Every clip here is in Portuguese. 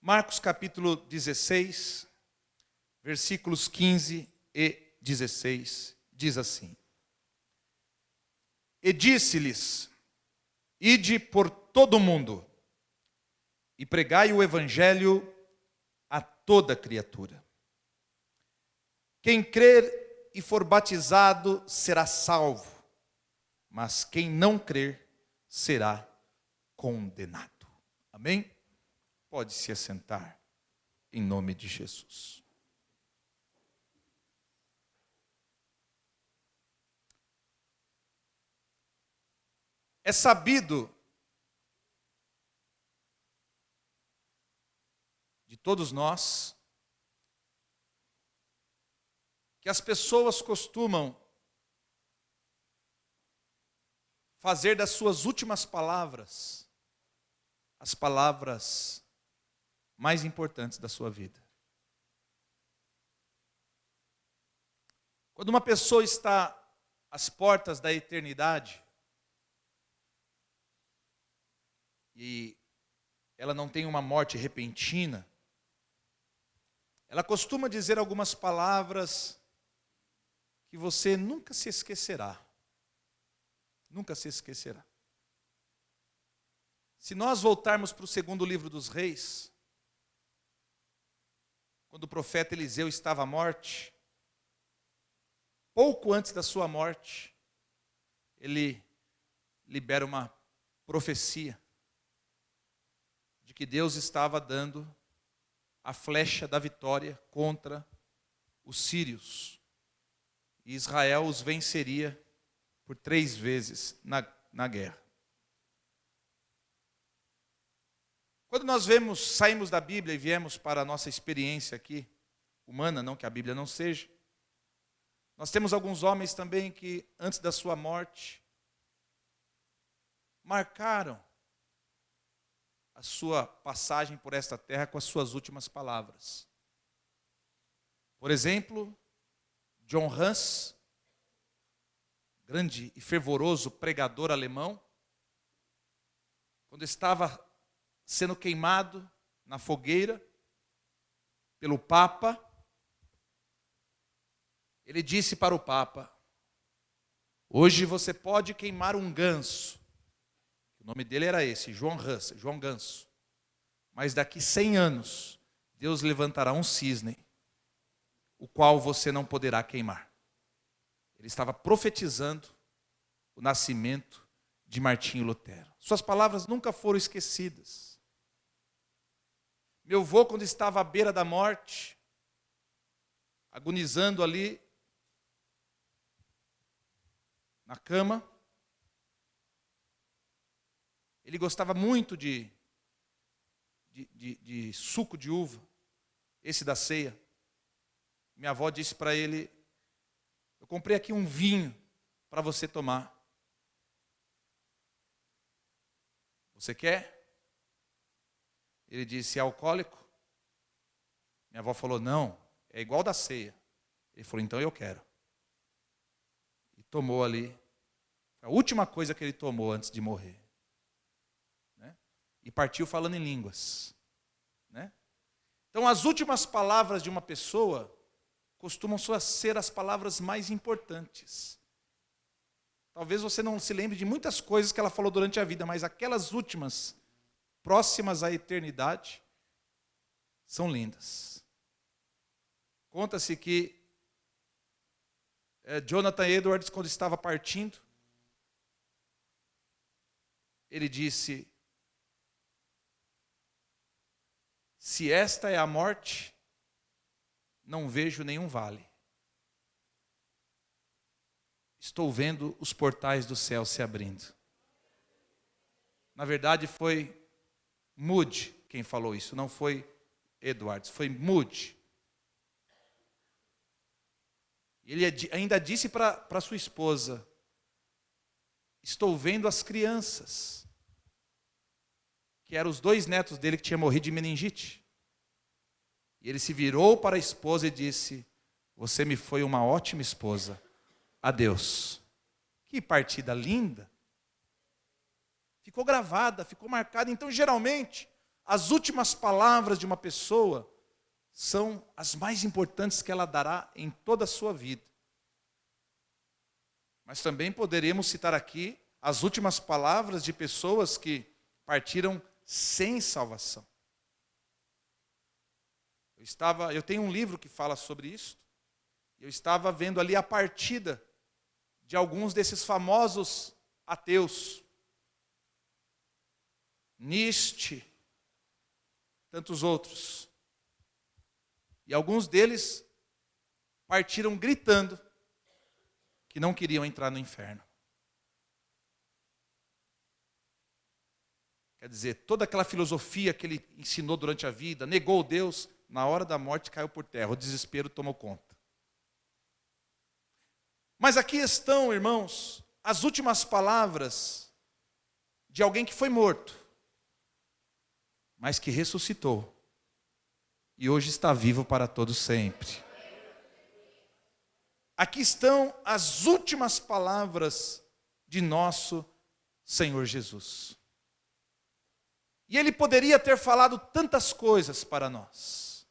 Marcos capítulo 16, versículos 15 e 16, diz assim: E disse-lhes: Ide por todo o mundo, e pregai o evangelho a toda criatura. Quem crer e for batizado será salvo, mas quem não crer será condenado. Amém? Pode se assentar, em nome de Jesus. É sabido de todos nós que as pessoas costumam fazer das suas últimas palavras as palavras mais importantes da sua vida. Quando uma pessoa está às portas da eternidade e ela não tem uma morte repentina, ela costuma dizer algumas palavras que você nunca se esquecerá. Nunca se esquecerá. Se nós voltarmos para o segundo livro dos Reis, quando o profeta Eliseu estava à morte, pouco antes da sua morte, ele libera uma profecia de que Deus estava dando a flecha da vitória contra os sírios. E Israel os venceria por 3 vezes na guerra. Quando nós saímos da Bíblia e viemos para a nossa experiência aqui, humana, não que a Bíblia não seja, nós temos alguns homens também que, antes da sua morte, marcaram a sua passagem por esta terra com as suas últimas palavras. Por exemplo, John Hus, grande e fervoroso pregador alemão, quando estava sendo queimado na fogueira pelo Papa, ele disse para o Papa: hoje você pode queimar um ganso. O nome dele era esse, João Ganso. Mas daqui 100 anos, Deus levantará um cisne, o qual você não poderá queimar. Ele estava profetizando o nascimento de Martinho Lutero. Suas palavras nunca foram esquecidas. Meu avô, quando estava à beira da morte, agonizando ali na cama, ele gostava muito de suco de uva, esse da ceia. Minha avó disse para ele: eu comprei aqui um vinho para você tomar. Você quer? Ele disse: é alcoólico? Minha avó falou: não, é igual da ceia. Ele falou: então eu quero. E tomou ali. Foi a última coisa que ele tomou antes de morrer. Né? E partiu falando em línguas. Né? Então, as últimas palavras de uma pessoa costumam ser as palavras mais importantes. Talvez você não se lembre de muitas coisas que ela falou durante a vida, mas aquelas últimas, próximas à eternidade, são lindas. Conta-se que Jonathan Edwards, quando estava partindo, ele disse: se esta é a morte, não vejo nenhum vale. Estou vendo os portais do céu se abrindo. Na verdade, foi Moody quem falou isso, não foi Edwards, foi Moody. Ele ainda disse para sua esposa: estou vendo as crianças, que eram os 2 netos dele que tinham morrido de meningite. E ele se virou para a esposa e disse: você me foi uma ótima esposa. Adeus. Que partida linda. Ficou gravada, ficou marcada. Então, geralmente, as últimas palavras de uma pessoa são as mais importantes que ela dará em toda a sua vida. Mas também poderíamos citar aqui as últimas palavras de pessoas que partiram sem salvação. Eu tenho um livro que fala sobre isso. Eu estava vendo ali a partida de alguns desses famosos ateus. Nietzsche, tantos outros. E alguns deles partiram gritando que não queriam entrar no inferno. Quer dizer, toda aquela filosofia que ele ensinou durante a vida, negou Deus, na hora da morte caiu por terra, o desespero tomou conta. Mas aqui estão, irmãos, as últimas palavras de alguém que foi morto, mas que ressuscitou e hoje está vivo para todo sempre. Aqui estão as últimas palavras de nosso Senhor Jesus. E ele poderia ter falado tantas coisas para nós.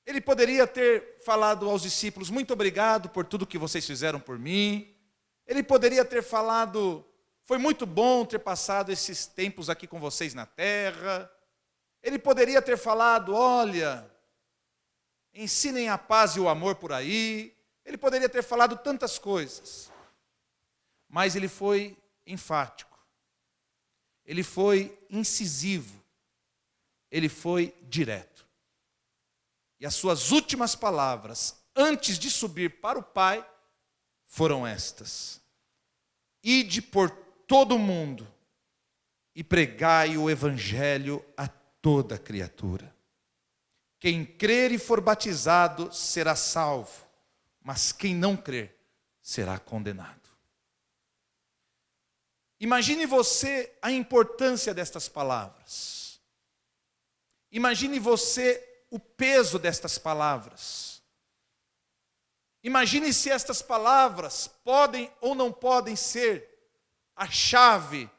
Ele poderia ter falado aos discípulos: muito obrigado por tudo que vocês fizeram por mim. Ele poderia ter falado: foi muito bom ter passado esses tempos aqui com vocês na terra. Ele poderia ter falado: olha, ensinem a paz e o amor por aí. Ele poderia ter falado tantas coisas. Mas ele foi enfático. Ele foi incisivo. Ele foi direto. E as suas últimas palavras, antes de subir para o Pai, foram estas: ide por todo o mundo e pregai o evangelho a toda criatura. Quem crer e for batizado será salvo, mas quem não crer será condenado. Imagine você a importância destas palavras. Imagine você o peso destas palavras. Imagine se estas palavras podem ou não podem ser a chave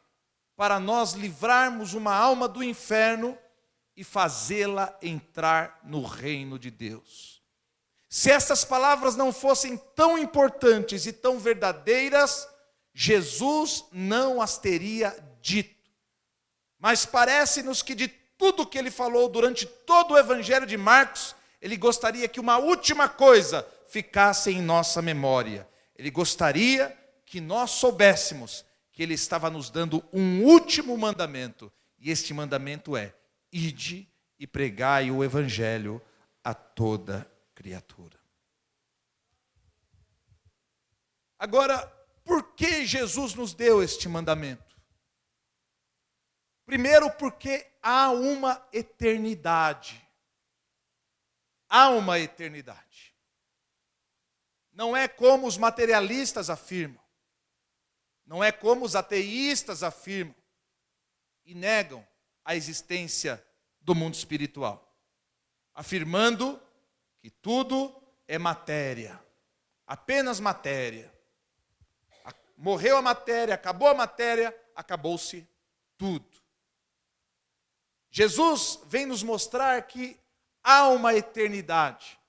para nós livrarmos uma alma do inferno e fazê-la entrar no reino de Deus. Se estas palavras não fossem tão importantes e tão verdadeiras, Jesus não as teria dito. Mas parece-nos que de tudo que ele falou durante todo o Evangelho de Marcos, ele gostaria que uma última coisa ficasse em nossa memória. Ele gostaria que nós soubéssemos que ele estava nos dando um último mandamento. E este mandamento é: ide e pregai o Evangelho a toda criatura. Agora, por que Jesus nos deu este mandamento? Primeiro, porque há uma eternidade. Há uma eternidade. Não é como os materialistas afirmam. Não é como os ateístas afirmam e negam a existência do mundo espiritual, afirmando que tudo é matéria, apenas matéria. Morreu a matéria, acabou-se tudo. Jesus vem nos mostrar que há uma eternidade.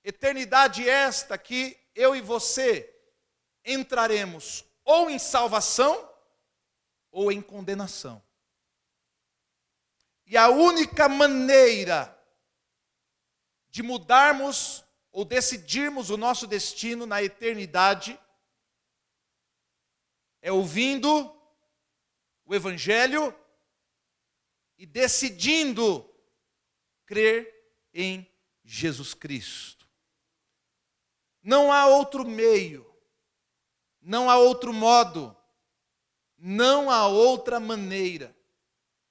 Eternidade esta que eu e você entraremos ou em salvação ou em condenação. E a única maneira de mudarmos ou decidirmos o nosso destino na eternidade é ouvindo o Evangelho e decidindo crer em Jesus Cristo. Não há outro meio, não há outro modo, não há outra maneira.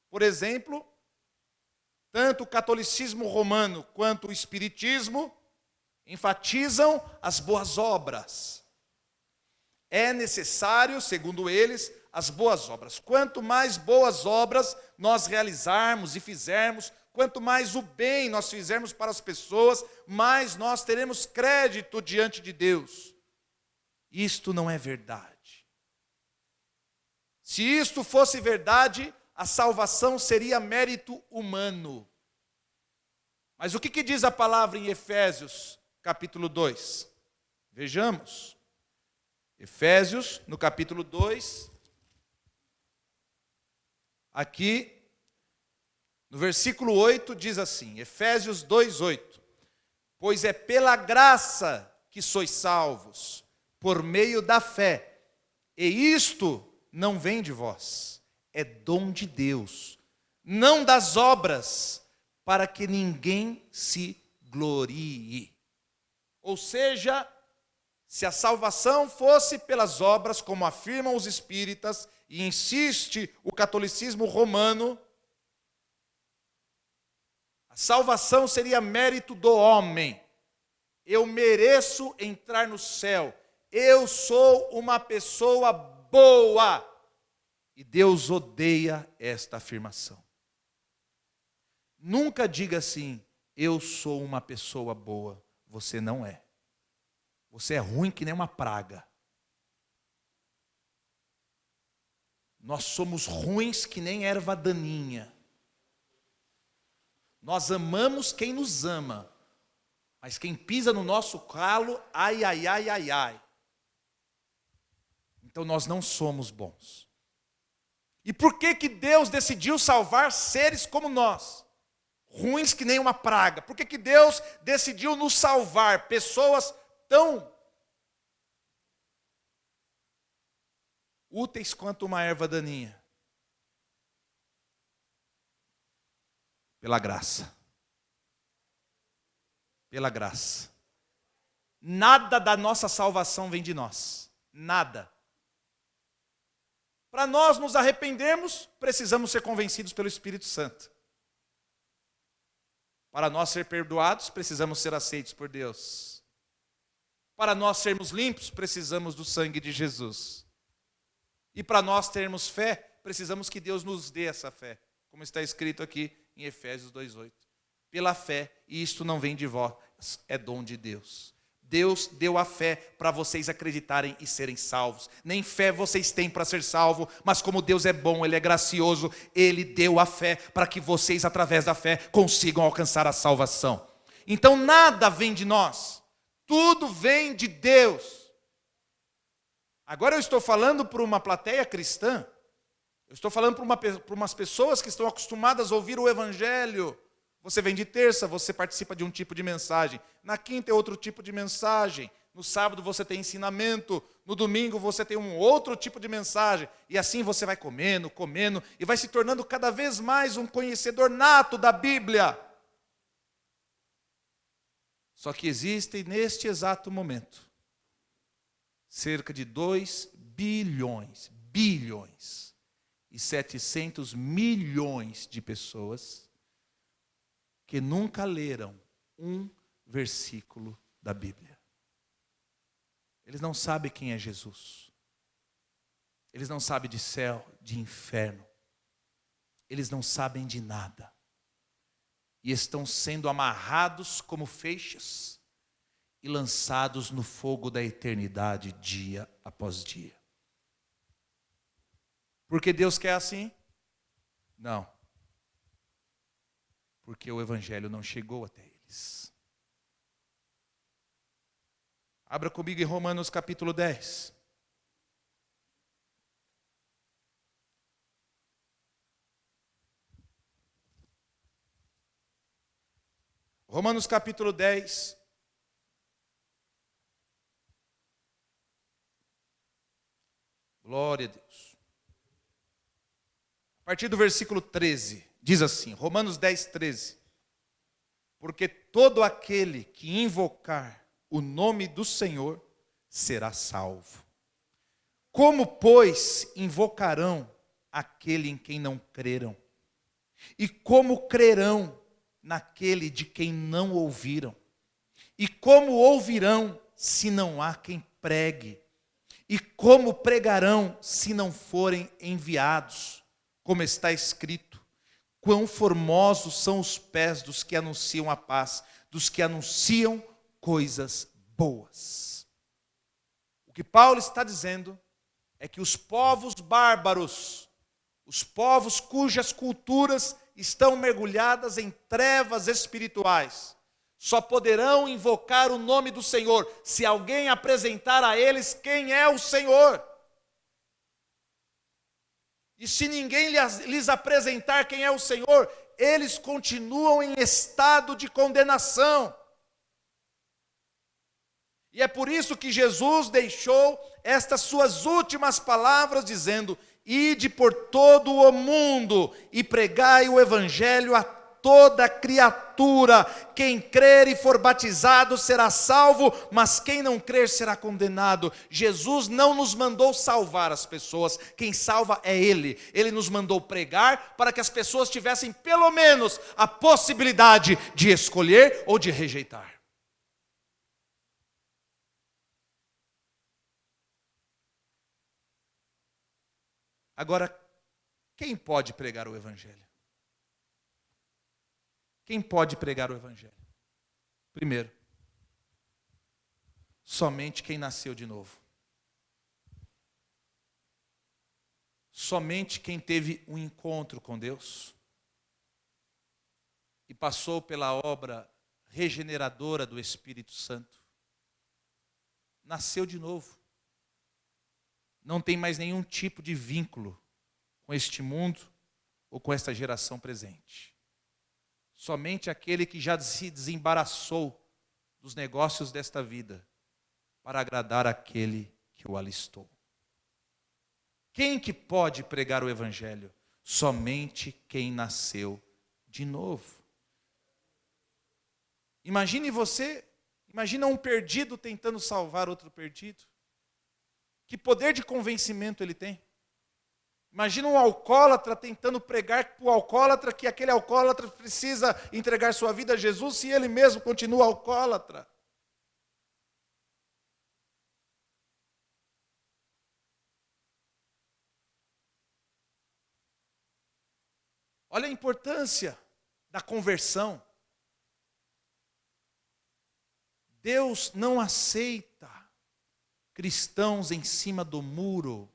Por exemplo, tanto o catolicismo romano quanto o espiritismo enfatizam as boas obras. É necessário, segundo eles, as boas obras. Quanto mais boas obras nós realizarmos e fizermos, quanto mais o bem nós fizermos para as pessoas, mais nós teremos crédito diante de Deus. Isto não é verdade. Se isto fosse verdade, a salvação seria mérito humano. Mas o que diz a palavra em Efésios, capítulo 2? Vejamos. Efésios, no capítulo 2, aqui, no versículo 8, diz assim, Efésios 2:8. Pois é pela graça que sois salvos, por meio da fé. E isto não vem de vós, é dom de Deus, não das obras, para que ninguém se glorie. Ou seja, se a salvação fosse pelas obras, como afirmam os espíritas, e insiste o catolicismo romano, a salvação seria mérito do homem. Eu mereço entrar no céu. Eu sou uma pessoa boa. E Deus odeia esta afirmação. Nunca diga assim, eu sou uma pessoa boa. Você não é. Você é ruim que nem uma praga. Nós somos ruins que nem erva daninha. Nós amamos quem nos ama. Mas quem pisa no nosso calo, ai, ai, ai, ai, ai. Então nós não somos bons. E por que Deus decidiu salvar seres como nós? Ruins que nem uma praga. Por que Deus decidiu nos salvar? Pessoas tão úteis quanto uma erva daninha. Pela graça. Pela graça. Nada da nossa salvação vem de nós. Nada. Para nós nos arrependermos, precisamos ser convencidos pelo Espírito Santo. Para nós ser perdoados, precisamos ser aceitos por Deus. Para nós sermos limpos, precisamos do sangue de Jesus. E para nós termos fé, precisamos que Deus nos dê essa fé. Como está escrito aqui em Efésios 2:8. Pela fé, e isto não vem de vós, é dom de Deus. Deus deu a fé para vocês acreditarem e serem salvos. Nem fé vocês têm para ser salvo, mas como Deus é bom, Ele é gracioso, Ele deu a fé para que vocês, através da fé, consigam alcançar a salvação. Então nada vem de nós, tudo vem de Deus. Agora eu estou falando para uma plateia cristã, eu estou falando para umas pessoas que estão acostumadas a ouvir o Evangelho. Você vem de terça, você participa de um tipo de mensagem. Na quinta é outro tipo de mensagem. No sábado você tem ensinamento. No domingo você tem um outro tipo de mensagem. E assim você vai comendo, comendo, e vai se tornando cada vez mais um conhecedor nato da Bíblia. Só que existem neste exato momento cerca de 2 bilhões e 700 milhões de pessoas que nunca leram um versículo da Bíblia. Eles não sabem quem é Jesus. Eles não sabem de céu, de inferno. Eles não sabem de nada. E estão sendo amarrados como feixes e lançados no fogo da eternidade dia após dia. Porque Deus quer assim? Não. Porque o Evangelho não chegou até eles. Abra comigo em Romanos capítulo 10. Romanos capítulo 10. Glória a Deus. A partir do versículo 13, diz assim, Romanos 10, 13. Porque todo aquele que invocar o nome do Senhor será salvo. Como, pois, invocarão aquele em quem não creram? E como crerão naquele de quem não ouviram? E como ouvirão se não há quem pregue? E como pregarão se não forem enviados? Como está escrito, quão formosos são os pés dos que anunciam a paz, dos que anunciam coisas boas. O que Paulo está dizendo é que os povos bárbaros, Os povos cujas culturas estão mergulhadas em trevas espirituais só poderão invocar o nome do Senhor se alguém apresentar a eles quem é o Senhor. E se ninguém lhes apresentar quem é o Senhor, eles continuam em estado de condenação. E é por isso que Jesus deixou estas suas últimas palavras dizendo: ide por todo o mundo e pregai o evangelho a toda criatura. Quem crer e for batizado será salvo, mas quem não crer será condenado. Jesus não nos mandou salvar as pessoas, quem salva é Ele. Ele nos mandou pregar para que as pessoas tivessem pelo menos a possibilidade de escolher ou de rejeitar. Agora, quem pode pregar o evangelho? Quem pode pregar o evangelho? Primeiro, somente quem nasceu de novo. Somente quem teve um encontro com Deus e passou pela obra regeneradora do Espírito Santo. Nasceu de novo. Não tem mais nenhum tipo de vínculo com este mundo ou com esta geração presente. Somente aquele que já se desembaraçou dos negócios desta vida para agradar aquele que o alistou. Quem que pode pregar o evangelho? Somente quem nasceu de novo. Imagina um perdido tentando salvar outro perdido. Que poder de convencimento ele tem? Imagina um alcoólatra tentando pregar para o alcoólatra que aquele alcoólatra precisa entregar sua vida a Jesus se ele mesmo continua alcoólatra. Olha a importância da conversão. Deus não aceita cristãos em cima do muro,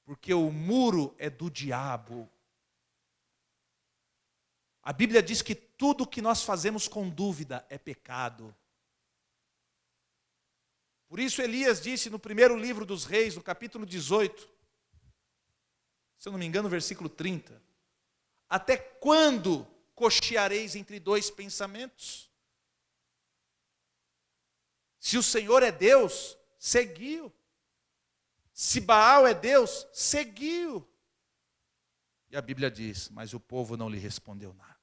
porque o muro é do diabo. A Bíblia diz que tudo que nós fazemos com dúvida é pecado. Por isso Elias disse no primeiro livro dos Reis, no capítulo 18, se eu não me engano, versículo 30, até quando cocheareis entre dois pensamentos? Se o Senhor é Deus, seguiu. Se Baal é Deus, seguiu. E a Bíblia diz, mas o povo não lhe respondeu nada.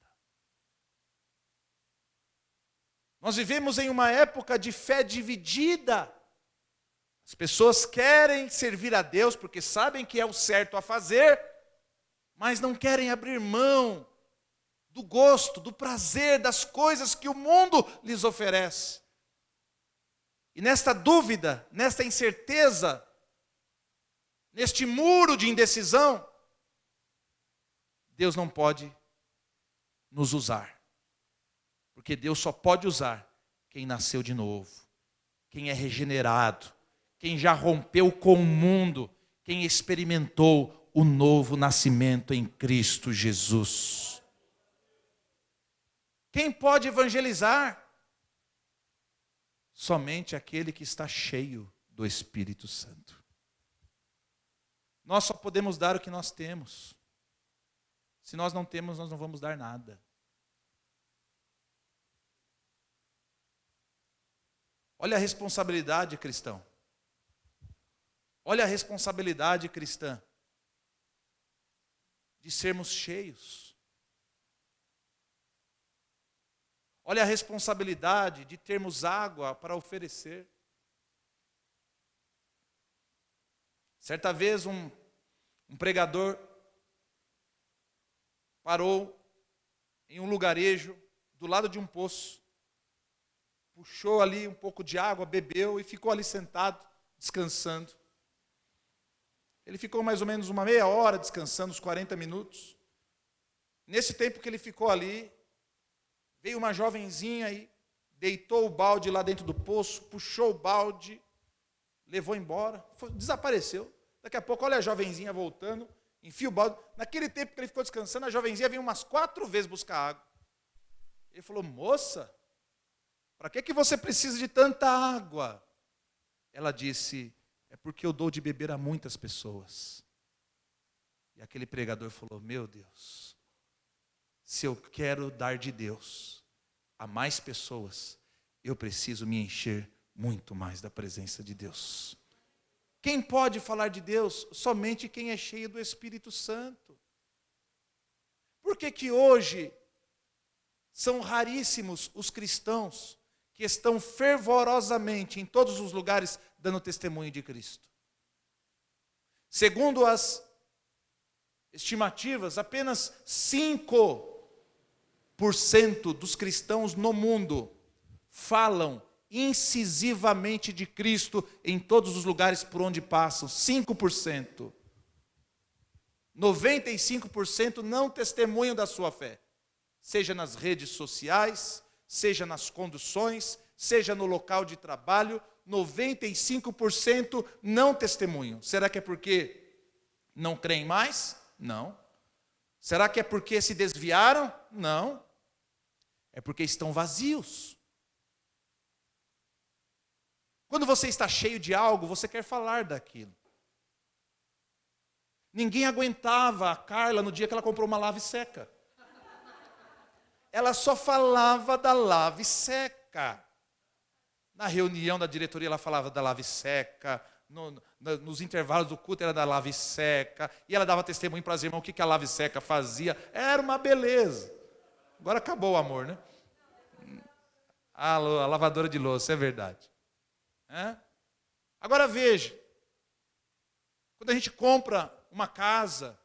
Nós vivemos em uma época de fé dividida. As pessoas querem servir a Deus porque sabem que é o certo a fazer, mas não querem abrir mão do gosto, do prazer, das coisas que o mundo lhes oferece. E nesta dúvida, nesta incerteza, neste muro de indecisão, Deus não pode nos usar. Porque Deus só pode usar quem nasceu de novo, quem é regenerado, quem já rompeu com o mundo, quem experimentou o novo nascimento em Cristo Jesus. Quem pode evangelizar? Somente aquele que está cheio do Espírito Santo. Nós só podemos dar o que nós temos. Se nós não temos, nós não vamos dar nada. Olha a responsabilidade, cristão. Olha a responsabilidade cristã de sermos cheios. Olha a responsabilidade de termos água para oferecer. Certa vez um pregador parou em um lugarejo do lado de um poço, puxou ali um pouco de água, bebeu e ficou ali sentado, descansando. Ele ficou mais ou menos uma meia hora descansando, uns 40 minutos. Nesse tempo que ele ficou ali, veio uma jovenzinha e deitou o balde lá dentro do poço, puxou o balde, levou embora, desapareceu. Daqui a pouco, olha a jovenzinha voltando, enfia o balde. Naquele tempo que ele ficou descansando, a jovenzinha veio umas 4 vezes buscar água. Ele falou, moça, para que você precisa de tanta água? Ela disse, é porque eu dou de beber a muitas pessoas. E aquele pregador falou, meu Deus, se eu quero dar de Deus a mais pessoas, eu preciso me encher muito mais da presença de Deus. Quem pode falar de Deus? Somente quem é cheio do Espírito Santo. Por que hoje são raríssimos os cristãos que estão fervorosamente em todos os lugares dando testemunho de Cristo? Segundo as estimativas, apenas 5% dos cristãos no mundo falam incisivamente de Cristo em todos os lugares por onde passam. 5%. 95% não testemunham da sua fé. Seja nas redes sociais, seja nas conduções, seja no local de trabalho, 95% não testemunham. Será que é porque não creem mais? Não. Será que é porque se desviaram? Não. É porque estão vazios. Quando você está cheio de algo, você quer falar daquilo. Ninguém aguentava a Carla no dia que ela comprou uma lave seca. Ela só falava da lave seca. Na reunião da diretoria ela falava da lave seca, nos intervalos do culto era da lave seca, e ela dava testemunho para as irmãs o que a lave seca fazia. Era uma beleza. Agora acabou o amor, né? A lavadora de louça, é verdade. Agora veja, quando a gente compra uma casa,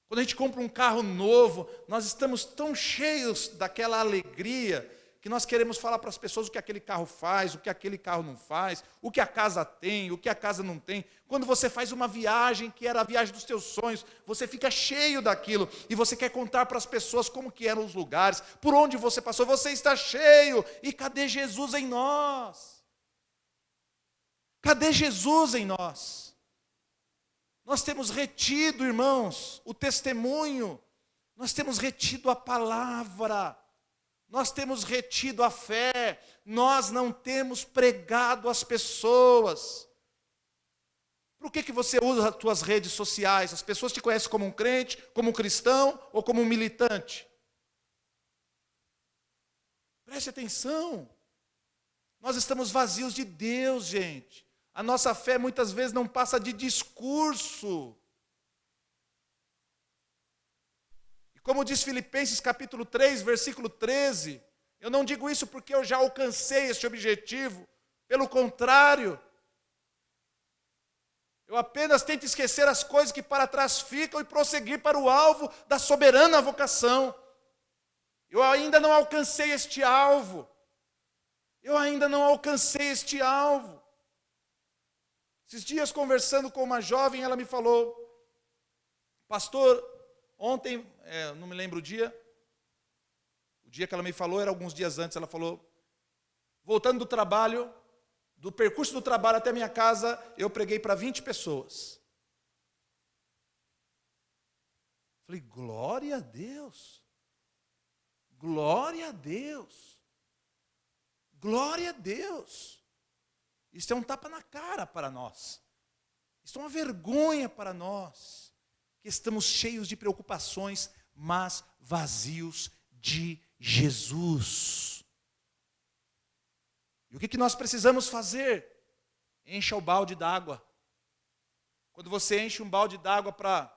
quando a gente compra um carro novo, nós estamos tão cheios daquela alegria que nós queremos falar para as pessoas o que aquele carro faz, o que aquele carro não faz, o que a casa tem, o que a casa não tem. Quando você faz uma viagem que era a viagem dos teus sonhos, você fica cheio daquilo e você quer contar para as pessoas como que eram os lugares, por onde você passou, você está cheio. E cadê Jesus em nós? Cadê Jesus em nós? Nós temos retido, irmãos, o testemunho, nós temos retido a palavra, nós temos retido a fé, nós não temos pregado às pessoas. Por que você usa as suas redes sociais? As pessoas te conhecem como um crente, como um cristão ou como um militante? Preste atenção. Nós estamos vazios de Deus, gente. A nossa fé muitas vezes não passa de discurso. E como diz Filipenses capítulo 3, versículo 13, eu não digo isso porque eu já alcancei esse objetivo. Pelo contrário, eu apenas tento esquecer as coisas que para trás ficam e prosseguir para o alvo da soberana vocação. Eu ainda não alcancei este alvo. Eu ainda não alcancei este alvo. Esses dias, conversando com uma jovem, ela me falou, pastor, ontem, não me lembro o dia que ela me falou, era alguns dias antes, ela falou, voltando do trabalho, do percurso do trabalho até a minha casa, eu preguei para 20 pessoas. Falei, glória a Deus, glória a Deus, glória a Deus. Isso é um tapa na cara para nós. Isso é uma vergonha para nós, que estamos cheios de preocupações, mas vazios de Jesus. E o que nós precisamos fazer? Encha o balde d'água. Quando você enche um balde d'água para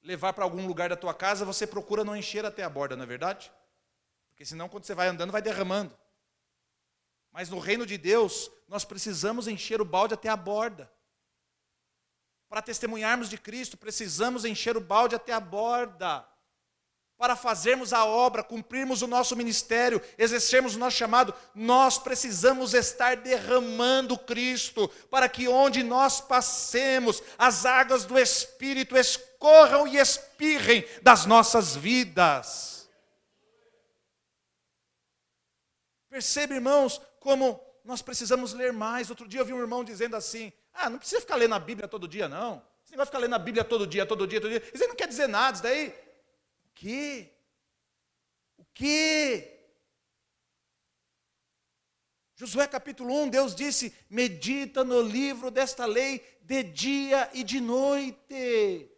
levar para algum lugar da tua casa, você procura não encher até a borda, não é verdade? Porque senão quando você vai andando, vai derramando. Mas no reino de Deus, nós precisamos encher o balde até a borda. Para testemunharmos de Cristo, precisamos encher o balde até a borda. Para fazermos a obra, cumprirmos o nosso ministério, exercermos o nosso chamado, nós precisamos estar derramando Cristo, para que onde nós passemos, as águas do Espírito escorram e espirrem das nossas vidas. Percebe, irmãos, como nós precisamos ler mais. Outro dia eu vi um irmão dizendo assim, não precisa ficar lendo a Bíblia todo dia, não. Esse negócio de ficar lendo a Bíblia todo dia, todo dia, todo dia. Isso aí não quer dizer nada, isso daí. O quê? O quê? Josué capítulo 1, Deus disse, medita no livro desta lei de dia e de noite.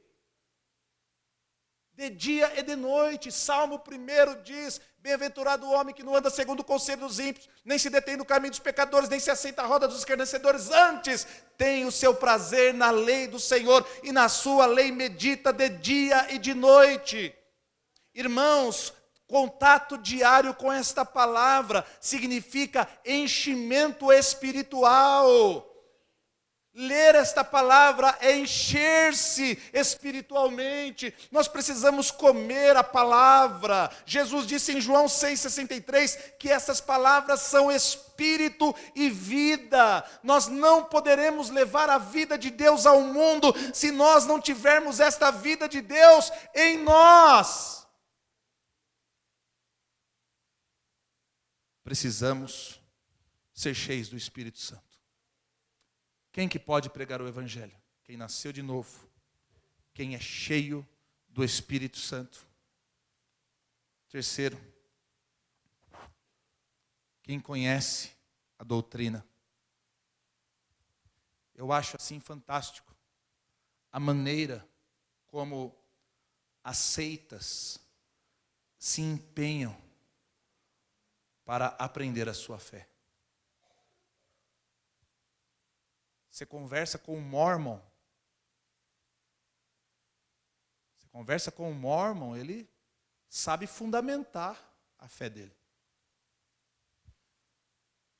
De dia e de noite. Salmo 1 diz, bem-aventurado o homem que não anda segundo o conselho dos ímpios, nem se detém no caminho dos pecadores, nem se assenta a roda dos escarnecedores. Antes tem o seu prazer na lei do Senhor, e na sua lei medita de dia e de noite. Irmãos, contato diário com esta palavra significa enchimento espiritual. Ler esta palavra é encher-se espiritualmente. Nós precisamos comer a palavra. Jesus disse em João 6,63 que essas palavras são espírito e vida. Nós não poderemos levar a vida de Deus ao mundo se nós não tivermos esta vida de Deus em nós. Precisamos ser cheios do Espírito Santo. Quem que pode pregar o Evangelho? Quem nasceu de novo. Quem é cheio do Espírito Santo. Terceiro, quem conhece a doutrina. Eu acho assim fantástico a maneira como as seitas se empenham para aprender a sua fé. Você conversa com um Mormon. Ele sabe fundamentar a fé dele.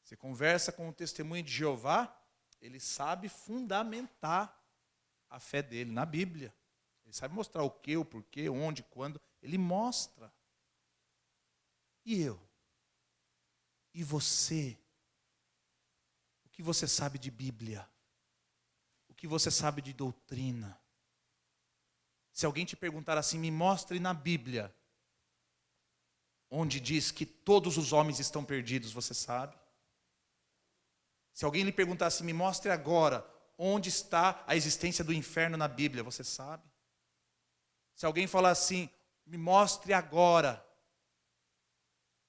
Você conversa com o testemunho de Jeová, ele sabe fundamentar a fé dele na Bíblia. Ele sabe mostrar o que, o porquê, onde, quando. Ele mostra. E eu? E você? O que você sabe de Bíblia? O que você sabe de doutrina? Se alguém te perguntar assim, me mostre na Bíblia, onde diz que todos os homens estão perdidos, você sabe? Se alguém lhe perguntar assim, me mostre agora, onde está a existência do inferno na Bíblia, você sabe? Se alguém falar assim, me mostre agora,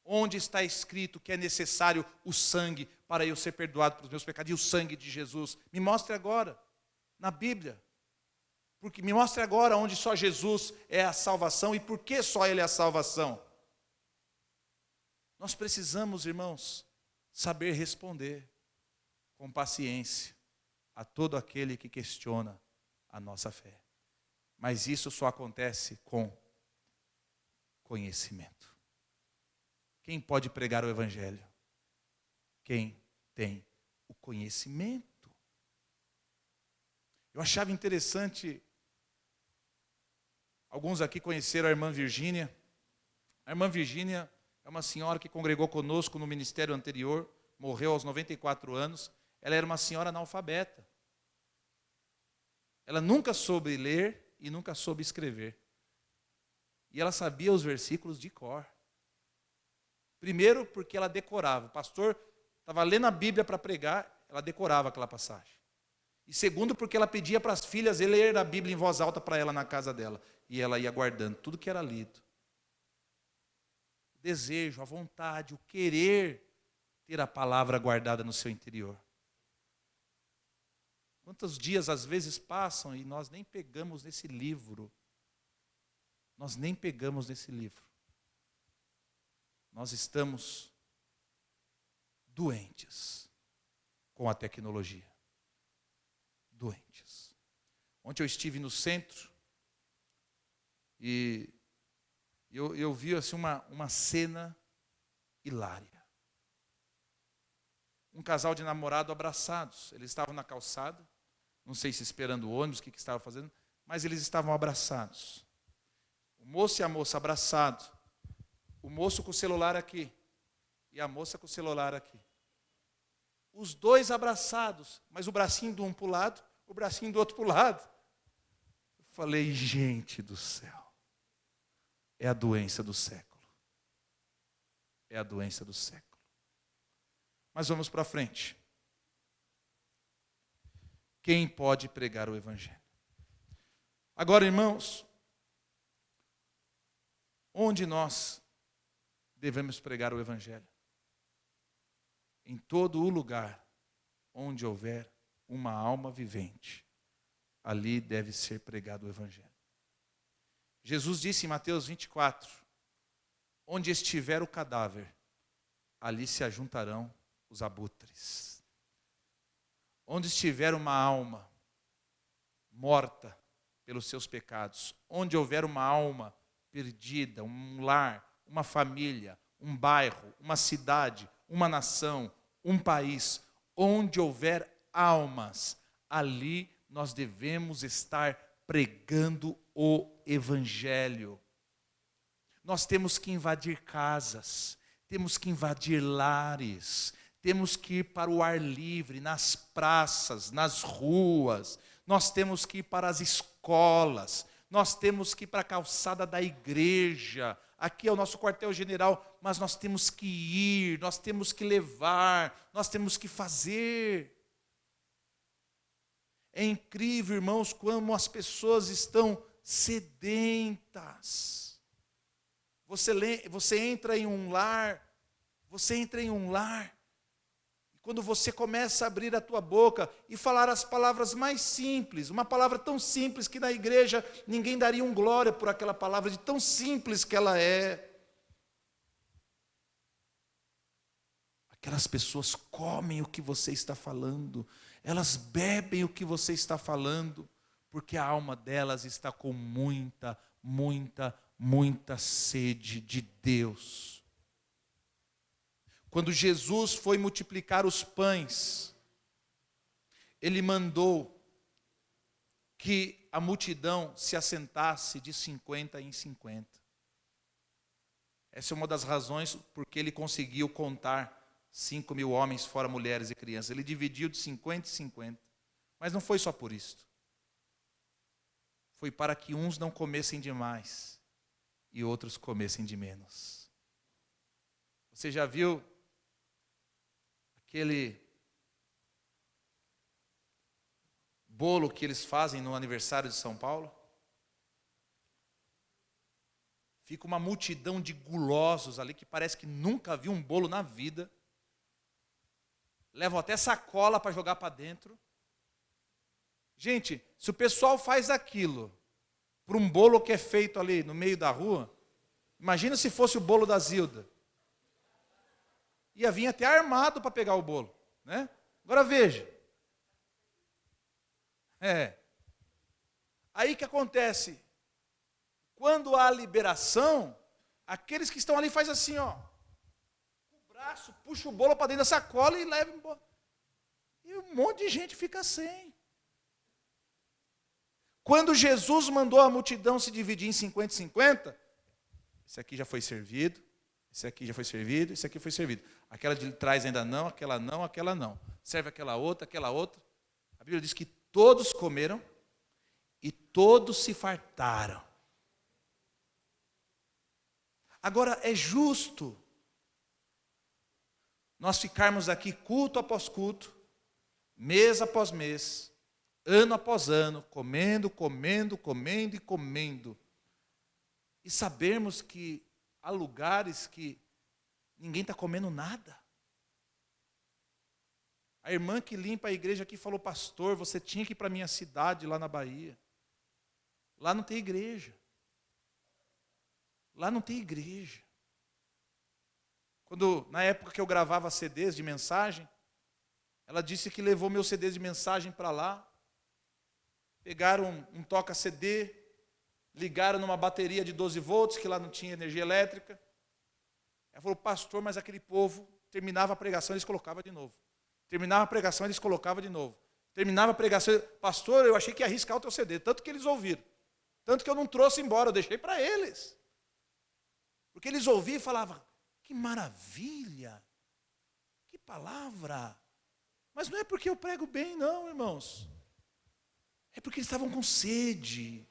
onde está escrito que é necessário o sangue para eu ser perdoado pelos meus pecados, e o sangue de Jesus, me mostre agora. Na Bíblia, porque me mostre agora onde só Jesus é a salvação e por que só Ele é a salvação. Nós precisamos, irmãos, saber responder com paciência a todo aquele que questiona a nossa fé. Mas isso só acontece com conhecimento. Quem pode pregar o Evangelho? Quem tem o conhecimento. Eu achava interessante, alguns aqui conheceram a irmã Virgínia. A irmã Virgínia é uma senhora que congregou conosco no ministério anterior, morreu aos 94 anos. Ela era uma senhora analfabeta. Ela nunca soube ler e nunca soube escrever. E ela sabia os versículos de cor. Primeiro porque ela decorava. O pastor estava lendo a Bíblia para pregar, ela decorava aquela passagem. E segundo, porque ela pedia para as filhas ler a Bíblia em voz alta para ela na casa dela. E ela ia guardando tudo que era lido. O desejo, a vontade, o querer ter a palavra guardada no seu interior. Quantos dias às vezes passam e nós nem pegamos nesse livro. Nós nem pegamos nesse livro. Nós estamos doentes com a tecnologia. Doentes. Ontem eu estive no centro e eu vi assim uma cena hilária. Um casal de namorado abraçados. Eles estavam na calçada, não sei se esperando o ônibus, o que estavam fazendo, mas eles estavam abraçados. O moço e a moça abraçados. O moço com o celular aqui e a moça com o celular aqui. Os dois abraçados, mas o bracinho de um para o lado, o bracinho do outro para o lado. Eu falei, gente do céu, é a doença do século. É a doença do século. Mas vamos para frente. Quem pode pregar o Evangelho? Agora, irmãos, onde nós devemos pregar o Evangelho? Em todo o lugar onde houver uma alma vivente, ali deve ser pregado o Evangelho. Jesus disse em Mateus 24, onde estiver o cadáver, ali se ajuntarão os abutres. Onde estiver uma alma morta pelos seus pecados, onde houver uma alma perdida, um lar, uma família, um bairro, uma cidade, uma nação, um país, onde houver almas, ali nós devemos estar pregando o Evangelho. Nós temos que invadir casas, temos que invadir lares, temos que ir para o ar livre, nas praças, nas ruas, nós temos que ir para as escolas, nós temos que ir para a calçada da igreja. Aqui é o nosso quartel-general, mas nós temos que ir, nós temos que levar, nós temos que fazer. É incrível, irmãos, como as pessoas estão sedentas. Você entra em um lar, e quando você começa a abrir a tua boca e falar as palavras mais simples, uma palavra tão simples que na igreja ninguém daria um glória por aquela palavra, de tão simples que ela é. Aquelas pessoas comem o que você está falando, elas bebem o que você está falando, porque a alma delas está com muita sede de Deus. Quando Jesus foi multiplicar os pães, ele mandou que a multidão se assentasse de 50 em 50. Essa é uma das razões porque ele conseguiu contar 5.000 homens, fora mulheres e crianças. Ele dividiu de 50 em 50. Mas não foi só por isso. Foi para que uns não comessem demais e outros comessem de menos. Você já viu aquele bolo que eles fazem no aniversário de São Paulo? Fica uma multidão de gulosos ali que parece que nunca viu um bolo na vida. Levam até sacola para jogar para dentro. Gente, se o pessoal faz aquilo para um bolo que é feito ali no meio da rua, imagina se fosse o bolo da Zilda. Ia vir até armado para pegar o bolo, né? Agora veja. Aí que acontece? Quando há liberação, aqueles que estão ali fazem assim, ó. Com o braço, puxa o bolo para dentro da sacola e leva embora. E um monte de gente fica sem. Quando Jesus mandou a multidão se dividir em 50 e 50, esse aqui já foi servido, esse aqui já foi servido, esse aqui foi servido. Aquela de trás ainda não, aquela não, aquela não. Serve aquela outra. A Bíblia diz que todos comeram e todos se fartaram. Agora, é justo nós ficarmos aqui culto após culto, mês após mês, ano após ano, comendo e comendo. E sabermos que há lugares que ninguém está comendo nada. A irmã que limpa a igreja aqui falou, pastor, você tinha que ir para a minha cidade lá na Bahia. Lá não tem igreja. Na época que eu gravava CDs de mensagem, ela disse que levou meus CDs de mensagem para lá. Pegaram um toca-CD, ligaram numa bateria de 12 volts, que lá não tinha energia elétrica. Ela falou, pastor, mas aquele povo terminava a pregação, eles colocavam de novo. Terminava a pregação, eles colocavam de novo. Terminava a pregação, pastor, eu achei que ia arriscar o teu CD, tanto que eles ouviram. Tanto que eu não trouxe embora, eu deixei para eles. Porque eles ouviam e falavam, que maravilha, que palavra. Mas não é porque eu prego bem, não, irmãos. É porque eles estavam com sede,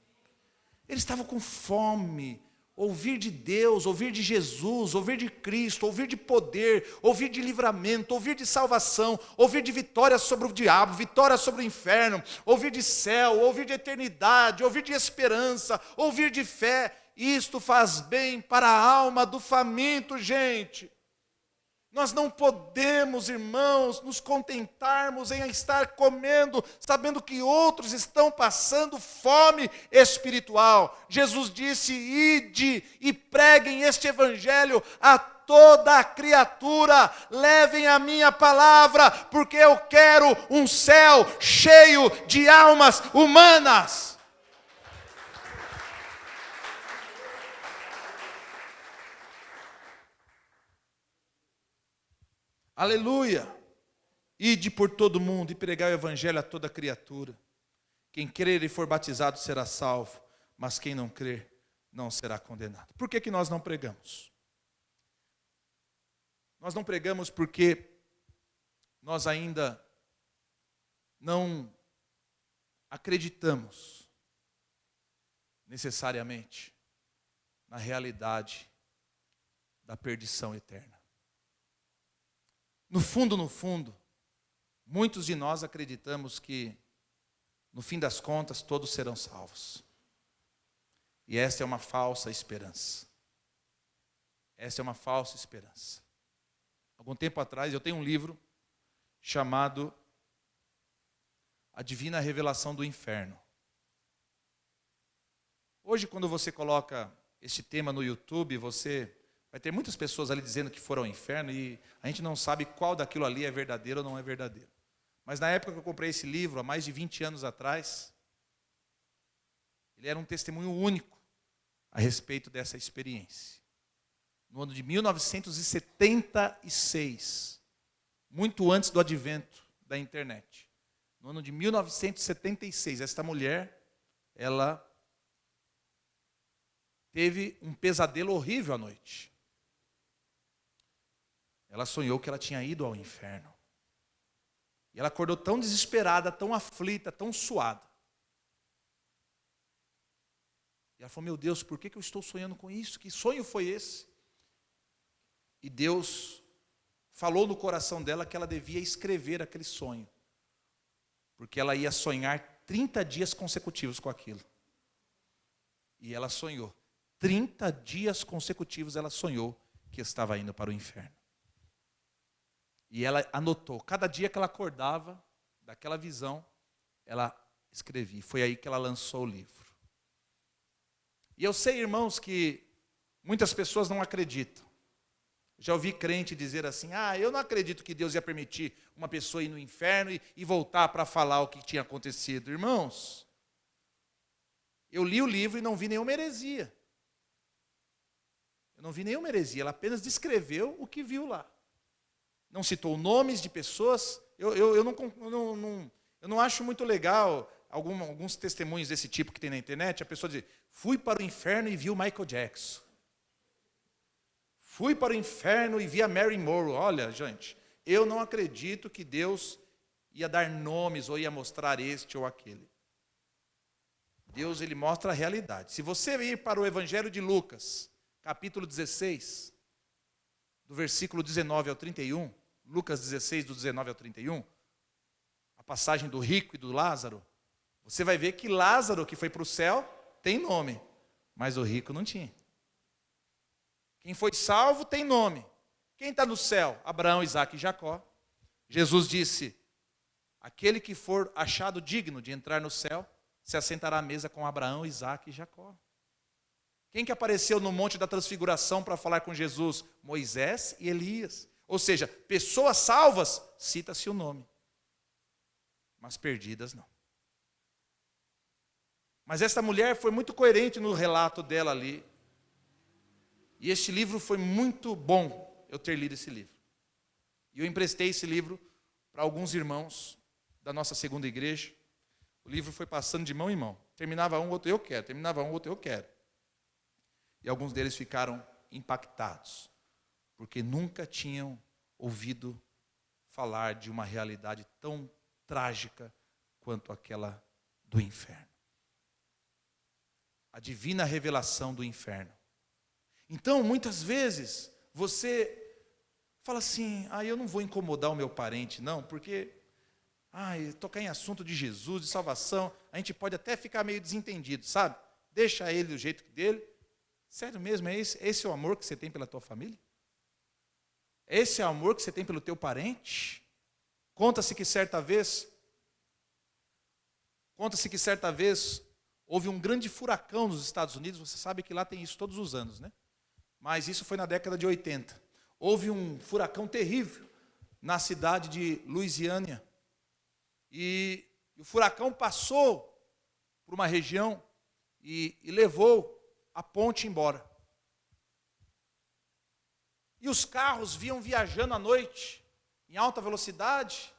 eles estavam com fome. ouvir de Deus, ouvir de Jesus, ouvir de Cristo, ouvir de poder, ouvir de livramento, ouvir de salvação, ouvir de vitória sobre o diabo, vitória sobre o inferno, ouvir de céu, ouvir de eternidade, ouvir de esperança, ouvir de fé. Isto faz bem para a alma do faminto, gente. Nós não podemos, irmãos, nos contentarmos em estar comendo, sabendo que outros estão passando fome espiritual. Jesus disse: ide e preguem este evangelho a toda a criatura, levem a minha palavra, porque eu quero um céu cheio de almas humanas. Aleluia! Ide por todo mundo e pregai o evangelho a toda criatura. Quem crer e for batizado será salvo, mas quem não crer não será condenado. Por que nós não pregamos? Nós não pregamos porque nós ainda não acreditamos necessariamente na realidade da perdição eterna. No fundo, muitos de nós acreditamos que, no fim das contas, todos serão salvos. E essa é uma falsa esperança. Essa é uma falsa esperança. Algum tempo atrás, eu tenho um livro chamado A Divina Revelação do Inferno. Hoje, quando você coloca este tema no YouTube, você vai ter muitas pessoas ali dizendo que foram ao inferno e a gente não sabe qual daquilo ali é verdadeiro ou não é verdadeiro. Mas na época que eu comprei esse livro, há mais de 20 anos atrás, ele era um testemunho único a respeito dessa experiência. No ano de 1976, muito antes do advento da internet. No ano de 1976, esta mulher, ela teve um pesadelo horrível à noite. Ela sonhou que ela tinha ido ao inferno. E ela acordou tão desesperada, tão aflita, tão suada. E ela falou: meu Deus, por que eu estou sonhando com isso? Que sonho foi esse? E Deus falou no coração dela que ela devia escrever aquele sonho. Porque ela ia sonhar 30 dias consecutivos com aquilo. E ela sonhou. 30 dias consecutivos ela sonhou que estava indo para o inferno. E ela anotou, cada dia que ela acordava daquela visão, ela escrevia. Foi aí que ela lançou o livro. E eu sei, irmãos, que muitas pessoas não acreditam. Já ouvi crente dizer assim: eu não acredito que Deus ia permitir uma pessoa ir no inferno e voltar para falar o que tinha acontecido. Irmãos, eu li o livro e não vi nenhuma heresia. Eu não vi nenhuma heresia, ela apenas descreveu o que viu lá. Não citou nomes de pessoas. Eu não acho muito legal alguns testemunhos desse tipo que tem na internet. A pessoa diz: fui para o inferno e vi o Michael Jackson. Fui para o inferno e vi a Mary Monroe. Olha, gente, eu não acredito que Deus ia dar nomes ou ia mostrar este ou aquele. Deus, ele mostra a realidade. Se você ir para o Evangelho de Lucas, capítulo 16, do versículo 19 ao 31, Lucas 16, do 19 ao 31, a passagem do rico e do Lázaro, você vai ver que Lázaro, que foi para o céu, tem nome, mas o rico não tinha. Quem foi salvo tem nome. Quem está no céu? Abraão, Isaque e Jacó. Jesus disse: aquele que for achado digno de entrar no céu, se assentará à mesa com Abraão, Isaque e Jacó. Quem que apareceu no Monte da Transfiguração para falar com Jesus? Moisés e Elias. Ou seja, pessoas salvas, cita-se o nome. Mas perdidas não. Mas esta mulher foi muito coerente no relato dela ali. E este livro foi muito bom eu ter lido esse livro. E eu emprestei esse livro para alguns irmãos da nossa segunda igreja. O livro foi passando de mão em mão. Terminava um, outro eu quero. Terminava um, outro eu quero. E alguns deles ficaram impactados, porque nunca tinham ouvido falar de uma realidade tão trágica quanto aquela do inferno. A divina revelação do inferno Então, muitas vezes, você fala assim, eu não vou incomodar o meu parente, não, porque tocar em assunto de Jesus, de salvação, a gente pode até ficar meio desentendido, sabe? Deixa ele do jeito dele. Sério mesmo, esse é o amor que você tem pela tua família? Esse é o amor que você tem pelo teu parente? Conta-se que certa vez houve um grande furacão nos Estados Unidos. Você sabe que lá tem isso todos os anos, né? Mas isso foi na década de 80. Houve um furacão terrível na cidade de Louisiana. E o furacão passou por uma região e levou a ponte embora. E os carros vinham viajando à noite, em alta velocidade,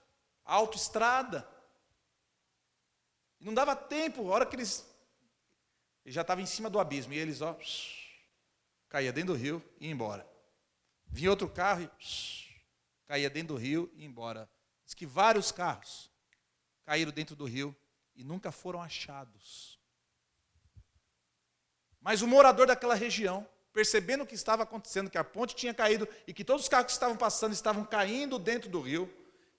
autoestrada. E não dava tempo, a hora que eles já estavam em cima do abismo, e eles, caía dentro do rio e ia embora. Vinha outro carro e caía dentro do rio e ia embora. Diz que vários carros caíram dentro do rio e nunca foram achados. Mas o morador daquela região, percebendo o que estava acontecendo, que a ponte tinha caído e que todos os carros que estavam passando estavam caindo dentro do rio,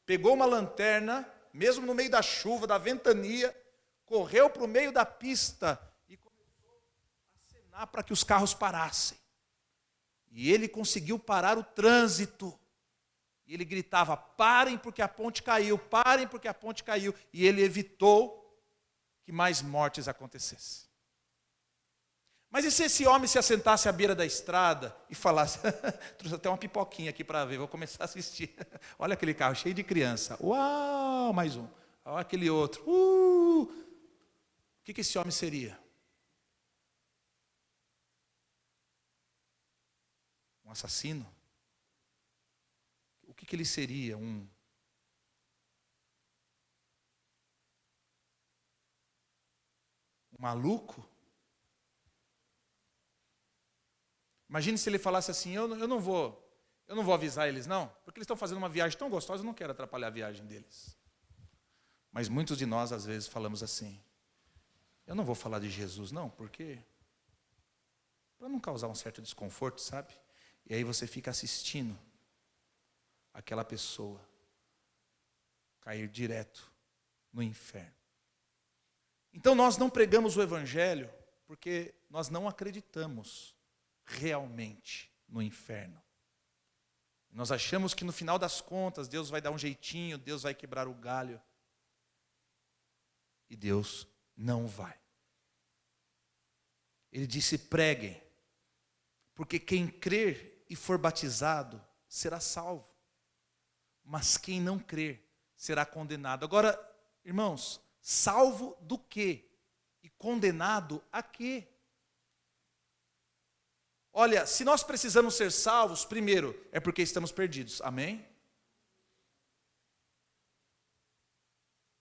pegou uma lanterna, mesmo no meio da chuva, da ventania, correu para o meio da pista e começou a acenar para que os carros parassem. E ele conseguiu parar o trânsito. E ele gritava, parem porque a ponte caiu, parem porque a ponte caiu. E ele evitou que mais mortes acontecessem. Mas e se esse homem se assentasse à beira da estrada e falasse, trouxe até uma pipoquinha aqui para ver, vou começar a assistir. Olha aquele carro cheio de criança. Uau, mais um. Olha aquele outro. O que esse homem seria? Um assassino? O que ele seria? Um maluco? Imagine se ele falasse assim, eu não vou avisar eles não, porque eles estão fazendo uma viagem tão gostosa, eu não quero atrapalhar a viagem deles. Mas muitos de nós às vezes falamos assim, eu não vou falar de Jesus não, porque para não causar um certo desconforto, sabe? E aí você fica assistindo aquela pessoa cair direto no inferno. Então nós não pregamos o evangelho porque nós não acreditamos realmente no inferno. Nós achamos que no final das contas Deus vai dar um jeitinho, Deus vai quebrar o galho. E Deus não vai. Ele disse, preguem, porque quem crer e for batizado será salvo. Mas quem não crer será condenado. Agora, irmãos, salvo do quê? E condenado a quê? Olha, se nós precisamos ser salvos, primeiro, é porque estamos perdidos. Amém?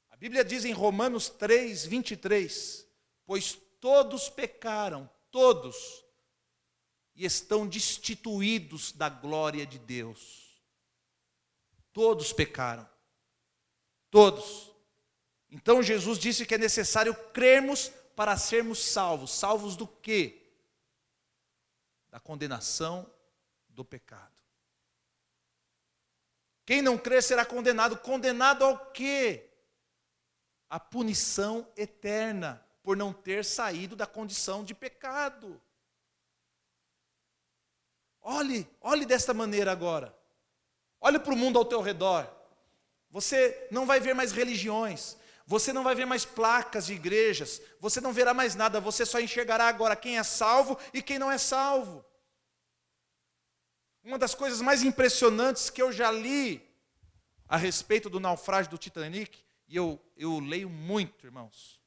A Bíblia diz em Romanos 3, 23, pois todos pecaram, todos, e estão destituídos da glória de Deus. Todos pecaram. Todos. Então Jesus disse que é necessário crermos para sermos salvos. Salvos do quê? Da condenação do pecado. Quem não crer será condenado. Condenado ao quê? A punição eterna, por não ter saído da condição de pecado. Olhe desta maneira agora. Olhe para o mundo ao teu redor. Você não vai ver mais religiões. Você não vai ver mais placas de igrejas. Você não verá mais nada. Você só enxergará agora quem é salvo e quem não é salvo. Uma das coisas mais impressionantes que eu já li a respeito do naufrágio do Titanic, e eu leio muito, irmãos.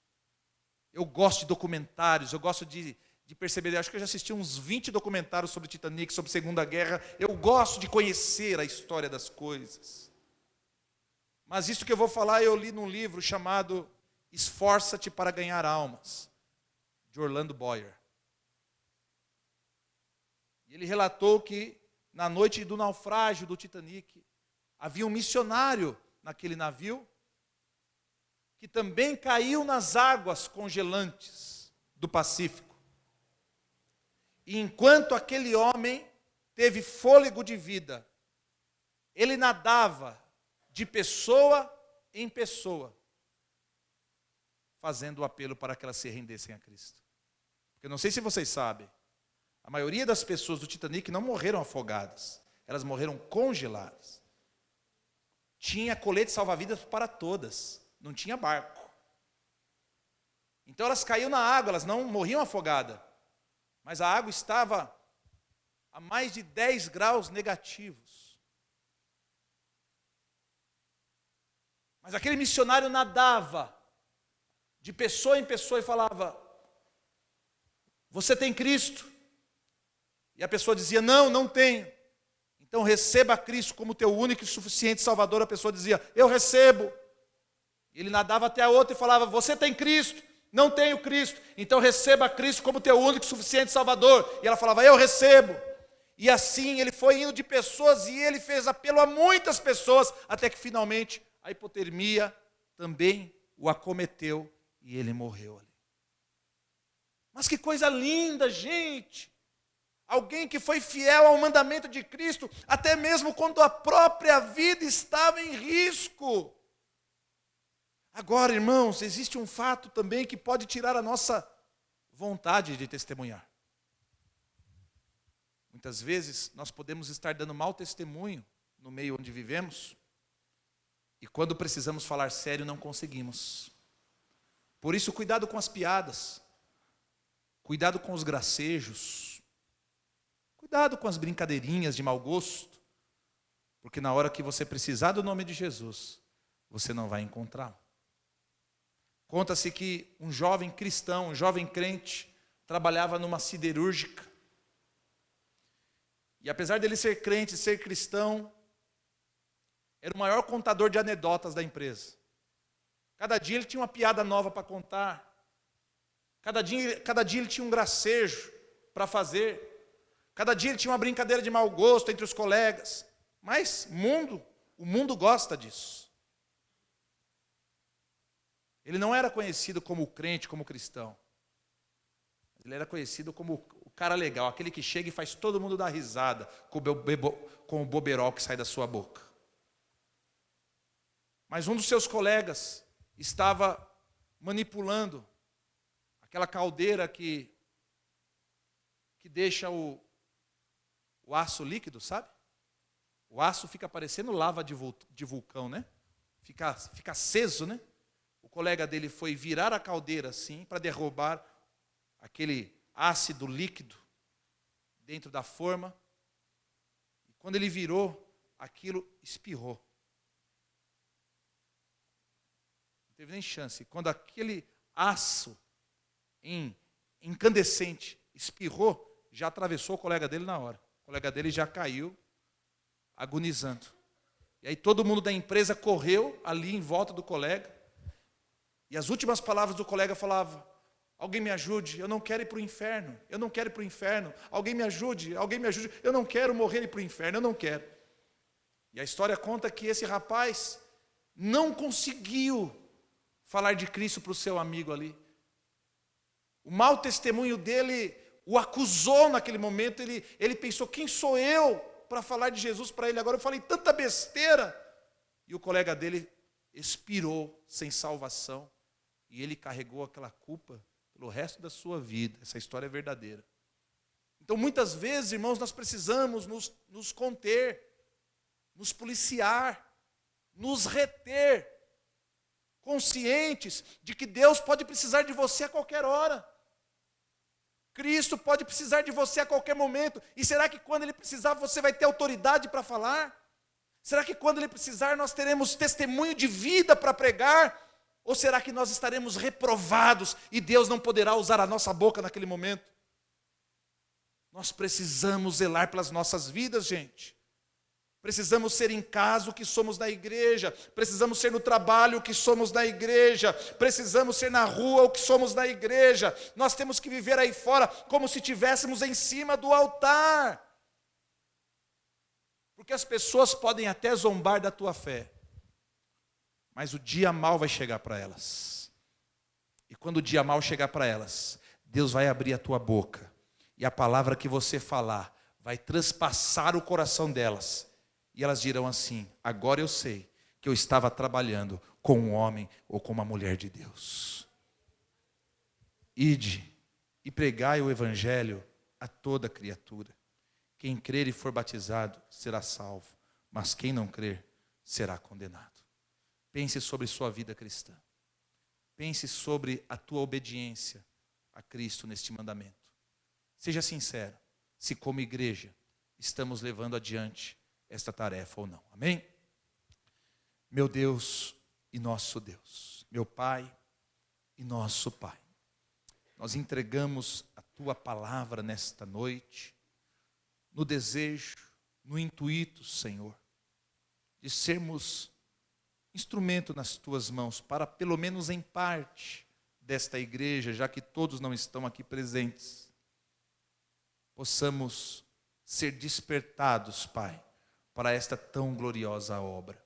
Eu gosto de documentários, eu gosto de perceber, acho que eu já assisti uns 20 documentários sobre o Titanic, sobre a Segunda Guerra. Eu gosto de conhecer a história das coisas. Mas isso que eu vou falar, eu li num livro chamado Esforça-te para Ganhar Almas, de Orlando Boyer. E ele relatou que na noite do naufrágio do Titanic, havia um missionário naquele navio, que também caiu nas águas congelantes do Pacífico. E enquanto aquele homem teve fôlego de vida, ele nadava de pessoa em pessoa, fazendo o apelo para que elas se rendessem a Cristo. Porque eu não sei se vocês sabem, a maioria das pessoas do Titanic não morreram afogadas, elas morreram congeladas. Tinha colete salva-vidas para todas, não tinha barco. Então elas caíam na água, elas não morriam afogadas, mas a água estava a mais de 10 graus negativos. Mas aquele missionário nadava de pessoa em pessoa e falava: você tem Cristo? E a pessoa dizia: não, não tenho. Então receba Cristo como teu único e suficiente Salvador. A pessoa dizia: eu recebo. Ele nadava até a outra e falava: você tem Cristo? Não tenho Cristo. Então receba Cristo como teu único e suficiente Salvador. E ela falava: eu recebo. E assim ele foi indo de pessoas e ele fez apelo a muitas pessoas, até que finalmente a hipotermia também o acometeu e ele morreu ali. Mas que coisa linda, gente! Alguém que foi fiel ao mandamento de Cristo, até mesmo quando a própria vida estava em risco. Agora, irmãos, existe um fato também que pode tirar a nossa vontade de testemunhar. Muitas vezes nós podemos estar dando mau testemunho no meio onde vivemos, e quando precisamos falar sério não conseguimos. Por isso, cuidado com as piadas, cuidado com os gracejos, cuidado com as brincadeirinhas de mau gosto, porque na hora que você precisar do nome de Jesus, você não vai encontrá-lo. Conta-se que um jovem cristão, um jovem crente, trabalhava numa siderúrgica. E apesar dele ser crente, ser cristão, era o maior contador de anedotas da empresa. Cada dia ele tinha uma piada nova para contar. Cada dia ele tinha um gracejo para fazer. Cada dia ele tinha uma brincadeira de mau gosto entre os colegas. Mas o mundo gosta disso. Ele não era conhecido como crente, como cristão. Ele era conhecido como o cara legal, aquele que chega e faz todo mundo dar risada com o boberol que sai da sua boca. Mas um dos seus colegas estava manipulando aquela caldeira que deixa o aço líquido, sabe? O aço fica parecendo lava de vulcão, né? Fica aceso, né? O colega dele foi virar a caldeira assim para derrubar aquele ácido líquido dentro da forma. E quando ele virou, aquilo espirrou. Não teve nem chance. Quando aquele aço incandescente espirrou, já atravessou o colega dele na hora. O colega dele já caiu, agonizando. E aí todo mundo da empresa correu ali em volta do colega. E as últimas palavras do colega falavam: alguém me ajude, eu não quero ir para o inferno. Eu não quero ir para o inferno. Alguém me ajude, eu não quero morrer e ir para o inferno, eu não quero. E a história conta que esse rapaz não conseguiu falar de Cristo para o seu amigo ali. O mau testemunho dele o acusou naquele momento. Ele pensou: quem sou eu para falar de Jesus para ele agora? Eu falei tanta besteira. E o colega dele expirou sem salvação. E ele carregou aquela culpa pelo resto da sua vida. Essa história é verdadeira. Então, muitas vezes, irmãos, nós precisamos nos conter, nos policiar, nos reter, conscientes de que Deus pode precisar de você a qualquer hora. Cristo pode precisar de você a qualquer momento. E será que quando Ele precisar, você vai ter autoridade para falar? Será que quando Ele precisar, nós teremos testemunho de vida para pregar? Ou será que nós estaremos reprovados e Deus não poderá usar a nossa boca naquele momento? Nós precisamos zelar pelas nossas vidas, gente. Precisamos ser em casa o que somos na igreja. Precisamos ser no trabalho o que somos na igreja. Precisamos ser na rua o que somos na igreja. Nós temos que viver aí fora como se estivéssemos em cima do altar. Porque as pessoas podem até zombar da tua fé, mas o dia mau vai chegar para elas. E quando o dia mau chegar para elas, Deus vai abrir a tua boca. E a palavra que você falar vai transpassar o coração delas. E elas dirão assim: agora eu sei que eu estava trabalhando com um homem ou com uma mulher de Deus. Ide e pregai o evangelho a toda criatura. Quem crer e for batizado será salvo, mas quem não crer será condenado. Pense sobre sua vida cristã. Pense sobre a tua obediência a Cristo neste mandamento. Seja sincero, se como igreja estamos levando adiante esta tarefa ou não. Amém? Meu Deus e nosso Deus, meu Pai e nosso Pai, nós entregamos a tua palavra nesta noite, no desejo, no intuito, Senhor, de sermos instrumento nas tuas mãos, para pelo menos em parte desta igreja, já que todos não estão aqui presentes, possamos ser despertados, Pai, para esta tão gloriosa obra.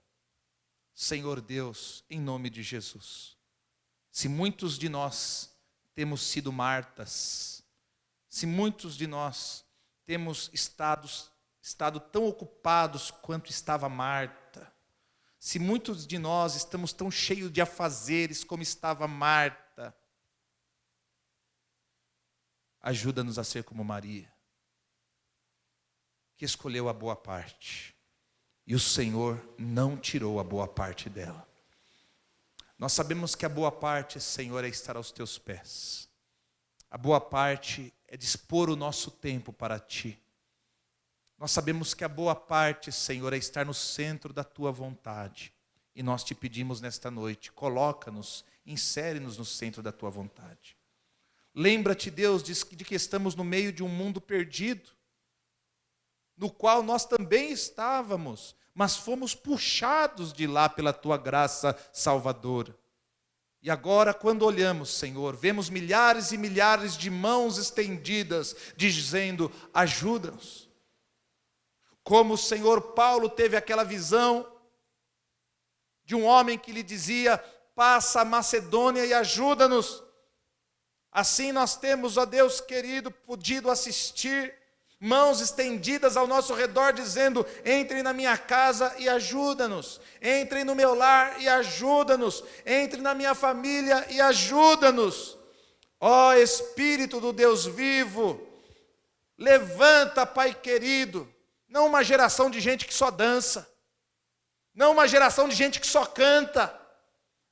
Senhor Deus, em nome de Jesus, se muitos de nós temos sido Martas, se muitos de nós temos estado tão ocupados quanto estava Marta, se muitos de nós estamos tão cheios de afazeres como estava Marta, ajuda-nos a ser como Maria, que escolheu a boa parte, e o Senhor não tirou a boa parte dela. Nós sabemos que a boa parte, Senhor, é estar aos teus pés. A boa parte é dispor o nosso tempo para ti. Nós sabemos que a boa parte, Senhor, é estar no centro da tua vontade. E nós te pedimos nesta noite, coloca-nos, insere-nos no centro da tua vontade. Lembra-te, Deus, de que estamos no meio de um mundo perdido, no qual nós também estávamos, mas fomos puxados de lá pela tua graça salvadora. E agora, quando olhamos, Senhor, vemos milhares e milhares de mãos estendidas, dizendo: ajuda-nos. Como o Senhor Paulo teve aquela visão de um homem que lhe dizia: passa a Macedônia e ajuda-nos. Assim nós temos, ó Deus querido, podido assistir mãos estendidas ao nosso redor, dizendo: entrem na minha casa e ajuda-nos, entrem no meu lar e ajuda-nos, entrem na minha família e ajuda-nos. Ó Espírito do Deus vivo, levanta, Pai querido, não uma geração de gente que só dança, não uma geração de gente que só canta,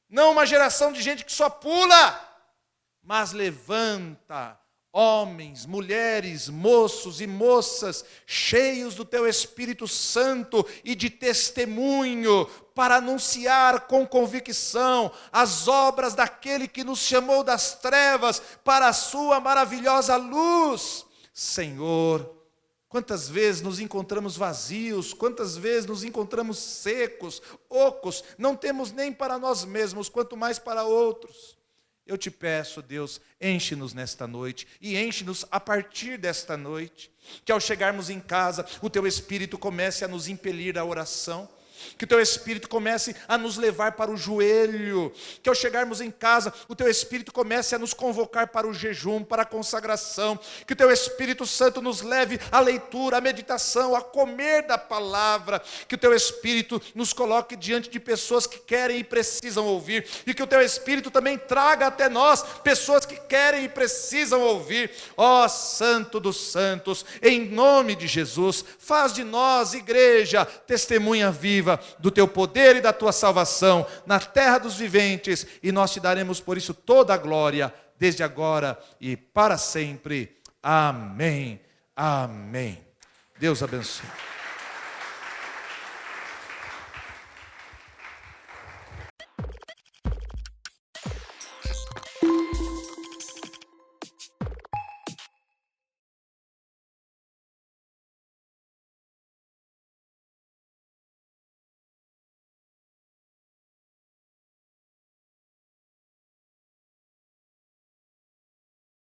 não uma geração de gente que só pula, mas levanta homens, mulheres, moços e moças, cheios do teu Espírito Santo e de testemunho, para anunciar com convicção as obras daquele que nos chamou das trevas para a sua maravilhosa luz. Senhor, quantas vezes nos encontramos vazios, quantas vezes nos encontramos secos, ocos, não temos nem para nós mesmos, quanto mais para outros. Eu te peço, Deus, enche-nos nesta noite e enche-nos a partir desta noite, que ao chegarmos em casa, o teu Espírito comece a nos impelir à oração, que o teu Espírito comece a nos levar para o joelho, que ao chegarmos em casa, o teu Espírito comece a nos convocar para o jejum, para a consagração, que o teu Espírito Santo nos leve à leitura, à meditação, a comer da palavra, que o teu Espírito nos coloque diante de pessoas que querem e precisam ouvir, e que o teu Espírito também traga até nós pessoas que querem e precisam ouvir. Ó Santo dos Santos, em nome de Jesus, faz de nós, igreja, testemunha viva do teu poder e da tua salvação na terra dos viventes, e nós te daremos por isso toda a glória, desde agora e para sempre. Amém. Amém. Deus abençoe.